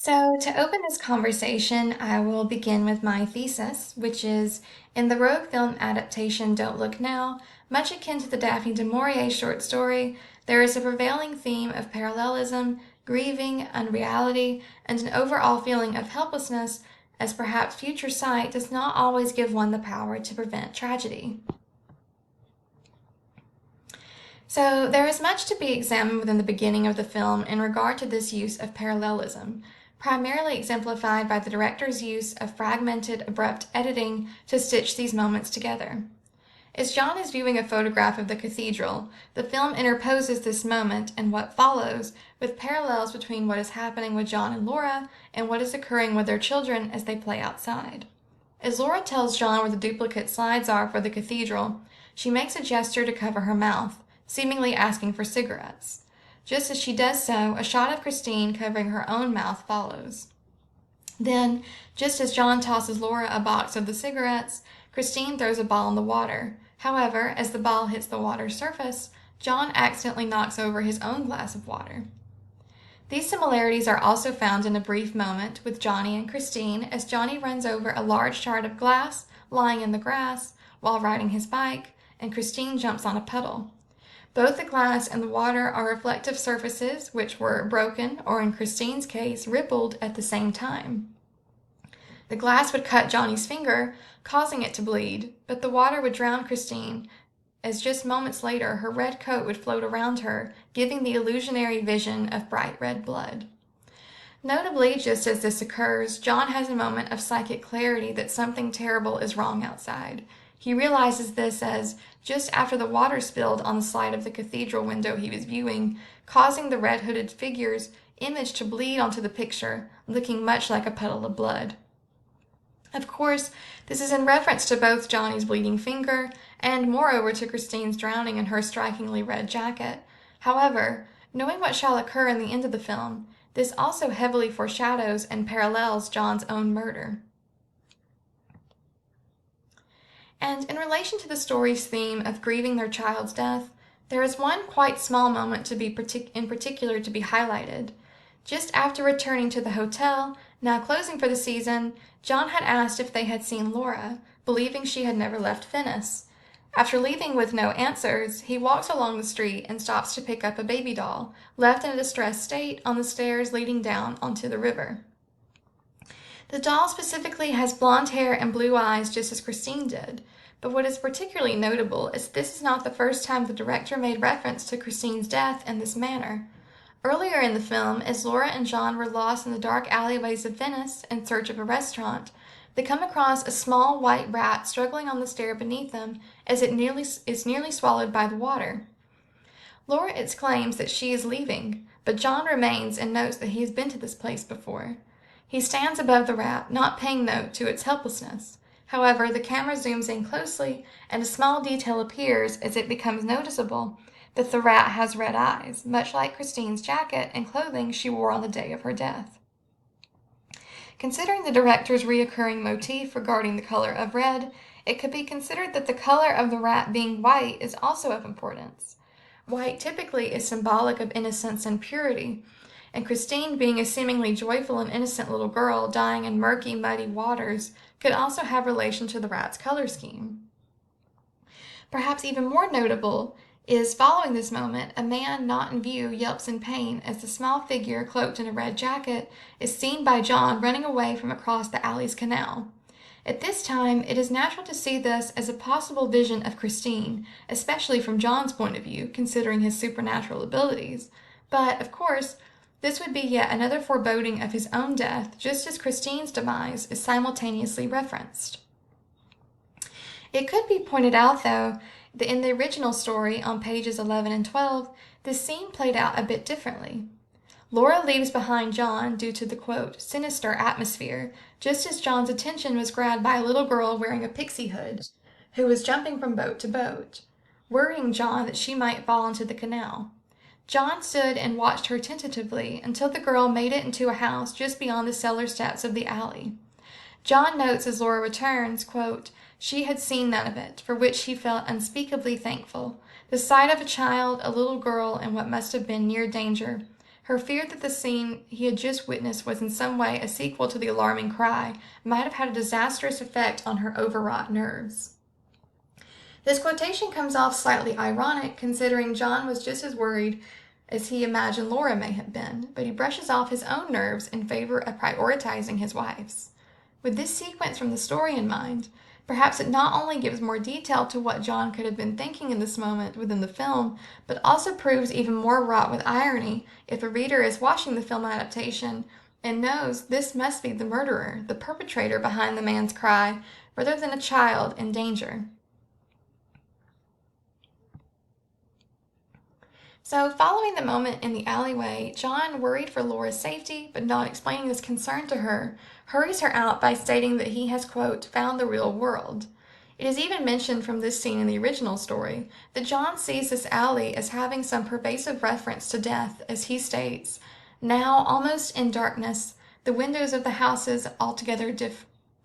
So, to open this conversation, I will begin with my thesis, which is in the Rogue film adaptation Don't Look Now, much akin to the Daphne du Maurier short story, there is a prevailing theme of parallelism, grieving, unreality, and an overall feeling of helplessness, as perhaps future sight does not always give one the power to prevent tragedy. So, there is much to be examined within the beginning of the film in regard to this use of parallelism, primarily exemplified by the director's use of fragmented, abrupt editing to stitch these moments together. As John is viewing a photograph of the cathedral, the film interposes this moment and what follows with parallels between what is happening with John and Laura and what is occurring with their children as they play outside. As Laura tells John where the duplicate slides are for the cathedral, she makes a gesture to cover her mouth, seemingly asking for cigarettes. Just as she does so, a shot of Christine covering her own mouth follows. Then, just as John tosses Laura a box of the cigarettes, Christine throws a ball in the water. However, as the ball hits the water's surface, John accidentally knocks over his own glass of water. These similarities are also found in a brief moment with Johnny and Christine as Johnny runs over a large shard of glass lying in the grass while riding his bike, and Christine jumps on a puddle. Both the glass and the water are reflective surfaces which were broken, or in Christine's case, rippled at the same time. The glass would cut Johnny's finger, causing it to bleed, but the water would drown Christine, as just moments later her red coat would float around her, giving the illusionary vision of bright red blood. Notably, just as this occurs, John has a moment of psychic clarity that something terrible is wrong outside. He realizes this as, just after the water spilled on the slide of the cathedral window he was viewing, causing the red-hooded figure's image to bleed onto the picture, looking much like a puddle of blood. Of course, this is in reference to both Johnny's bleeding finger and, moreover, to Christine's drowning in her strikingly red jacket. However, knowing what shall occur in the end of the film, this also heavily foreshadows and parallels John's own murder. And in relation to the story's theme of grieving their child's death, there is one quite small moment to be in particular to be highlighted. Just after returning to the hotel, now closing for the season, John had asked if they had seen Laura, believing she had never left Venice. After leaving with no answers, he walks along the street and stops to pick up a baby doll, left in a distressed state on the stairs leading down onto the river. The doll specifically has blonde hair and blue eyes just as Christine did, but what is particularly notable is this is not the first time the director made reference to Christine's death in this manner. Earlier in the film, as Laura and John were lost in the dark alleyways of Venice in search of a restaurant, they come across a small white rat struggling on the stair beneath them as it is nearly swallowed by the water. Laura exclaims that she is leaving, but John remains and notes that he has been to this place before. He stands above the rat, not paying note to its helplessness. However, the camera zooms in closely, and a small detail appears as it becomes noticeable that the rat has red eyes, much like Christine's jacket and clothing she wore on the day of her death. Considering the director's reoccurring motif regarding the color of red, it could be considered that the color of the rat being white is also of importance. White typically is symbolic of innocence and purity, and Christine, being a seemingly joyful and innocent little girl dying in murky, muddy waters, could also have relation to the rat's color scheme. Perhaps even more notable is, following this moment, a man not in view yelps in pain as the small figure cloaked in a red jacket is seen by John running away from across the alley's canal. At this time, it is natural to see this as a possible vision of Christine, especially from John's point of view, considering his supernatural abilities. But, of course, this would be yet another foreboding of his own death, just as Christine's demise is simultaneously referenced. It could be pointed out, though, that in the original story on pages 11 and 12, this scene played out a bit differently. Laura leaves behind John due to the, quote, sinister atmosphere, just as John's attention was grabbed by a little girl wearing a pixie hood, who was jumping from boat to boat, worrying John that she might fall into the canal. John stood and watched her tentatively until the girl made it into a house just beyond the cellar steps of the alley. John notes as Laura returns, quote, she had seen none of it, for which he felt unspeakably thankful. The sight of a child, a little girl, in what must have been near danger, Her fear that the scene he had just witnessed was in some way a sequel to the alarming cry might have had a disastrous effect on her overwrought nerves. This quotation comes off slightly ironic, considering John was just as worried as he imagined Laura may have been, but he brushes off his own nerves in favor of prioritizing his wife's. With this sequence from the story in mind, perhaps it not only gives more detail to what John could have been thinking in this moment within the film, but also proves even more wrought with irony if the reader is watching the film adaptation and knows this must be the murderer, the perpetrator behind the man's cry, rather than a child in danger. So, following the moment in the alleyway, John, worried for Laura's safety, but not explaining his concern to her, hurries her out by stating that he has, quote, found the real world. It is even mentioned from this scene in the original story that John sees this alley as having some pervasive reference to death, as he states, now, almost in darkness, the windows of the houses altogether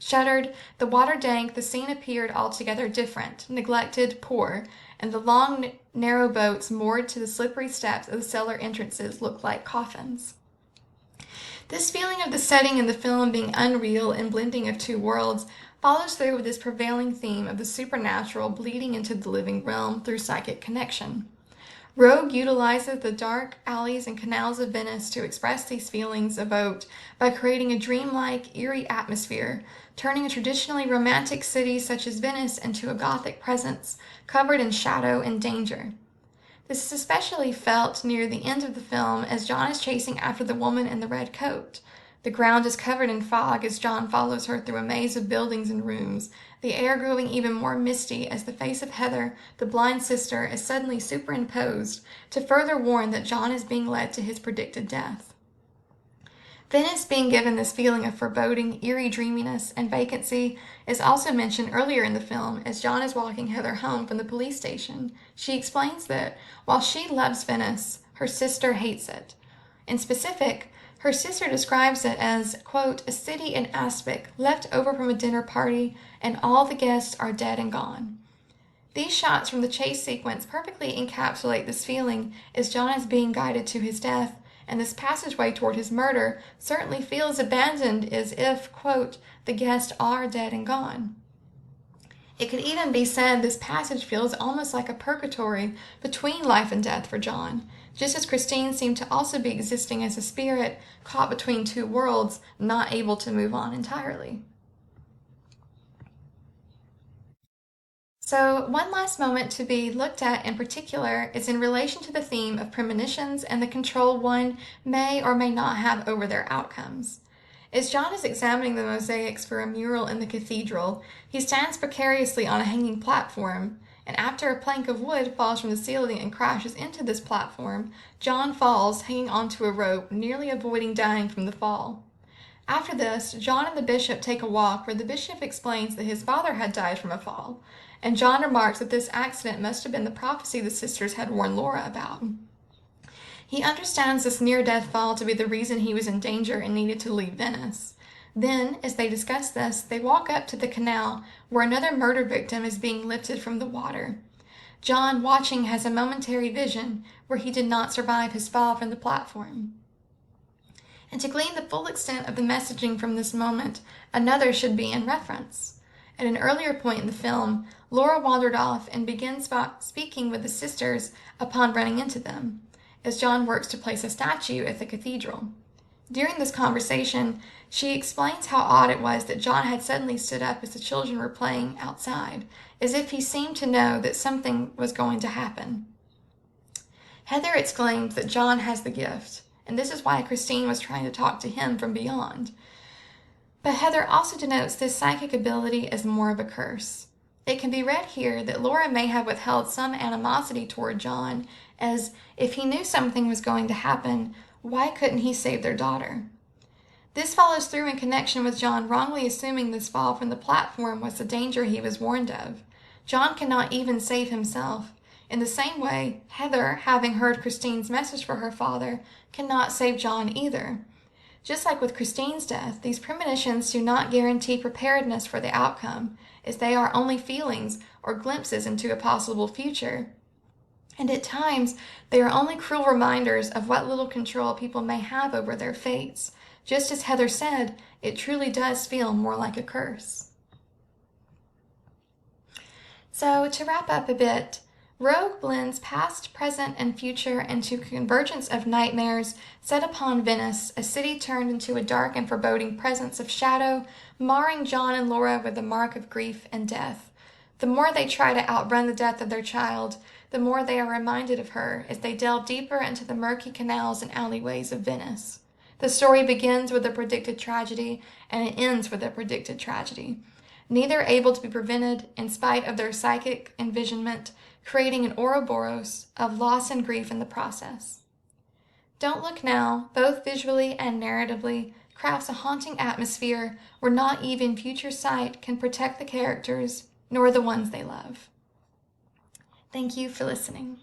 shuttered, the water dank, the scene appeared altogether different, neglected, poor, and the long, narrow boats moored to the slippery steps of the cellar entrances looked like coffins. This feeling of the setting in the film being unreal and blending of two worlds follows through with this prevailing theme of the supernatural bleeding into the living realm through psychic connection. Rogue utilizes the dark alleys and canals of Venice to express these feelings evoked by creating a dreamlike, eerie atmosphere, turning a traditionally romantic city such as Venice into a gothic presence covered in shadow and danger. This is especially felt near the end of the film as John is chasing after the woman in the red coat. The ground is covered in fog as John follows her through a maze of buildings and rooms, the air growing even more misty as the face of Heather, the blind sister, is suddenly superimposed to further warn that John is being led to his predicted death. Venice being given this feeling of foreboding, eerie dreaminess, and vacancy is also mentioned earlier in the film as John is walking Heather home from the police station. She explains that while she loves Venice, her sister hates it. In specific, her sister describes it as, quote, a city in aspic left over from a dinner party and all the guests are dead and gone. These shots from the chase sequence perfectly encapsulate this feeling as John is being guided to his death, and this passageway toward his murder certainly feels abandoned as if, quote, the guests are dead and gone. It could even be said this passage feels almost like a purgatory between life and death for John, just as Christine seemed to also be existing as a spirit caught between two worlds, not able to move on entirely. So, one last moment to be looked at in particular is in relation to the theme of premonitions and the control one may or may not have over their outcomes. As John is examining the mosaics for a mural in the cathedral, he stands precariously on a hanging platform, and after a plank of wood falls from the ceiling and crashes into this platform, John falls, hanging onto a rope, nearly avoiding dying from the fall. After this, John and the bishop take a walk where the bishop explains that his father had died from a fall, and John remarks that this accident must have been the prophecy the sisters had warned Laura about. He understands this near-death fall to be the reason he was in danger and needed to leave Venice. Then, as they discuss this, they walk up to the canal where another murder victim is being lifted from the water. John, watching, has a momentary vision where he did not survive his fall from the platform. And to glean the full extent of the messaging from this moment, another should be in reference. At an earlier point in the film, Laura wandered off and begins speaking with the sisters upon running into them, as John works to place a statue at the cathedral. During this conversation, she explains how odd it was that John had suddenly stood up as the children were playing outside, as if he seemed to know that something was going to happen. Heather exclaims that John has the gift, and this is why Christine was trying to talk to him from beyond. But Heather also denotes this psychic ability as more of a curse. It can be read here that Laura may have withheld some animosity toward John, as if he knew something was going to happen, why couldn't he save their daughter? This follows through in connection with John wrongly assuming this fall from the platform was the danger he was warned of. John cannot even save himself. In the same way, Heather, having heard Christine's message for her father, cannot save John either. Just like with Christine's death, these premonitions do not guarantee preparedness for the outcome, as they are only feelings or glimpses into a possible future. And at times, they are only cruel reminders of what little control people may have over their fates. Just as Heather said, it truly does feel more like a curse. So, to wrap up a bit, Rogue blends past, present, and future into a convergence of nightmares set upon Venice, a city turned into a dark and foreboding presence of shadow, marring John and Laura with the mark of grief and death. The more they try to outrun the death of their child, the more they are reminded of her as they delve deeper into the murky canals and alleyways of Venice. The story begins with a predicted tragedy, and it ends with a predicted tragedy. Neither able to be prevented in spite of their psychic envisionment, creating an Ouroboros of loss and grief in the process. Don't Look Now, both visually and narratively, crafts a haunting atmosphere where not even future sight can protect the characters nor the ones they love. Thank you for listening.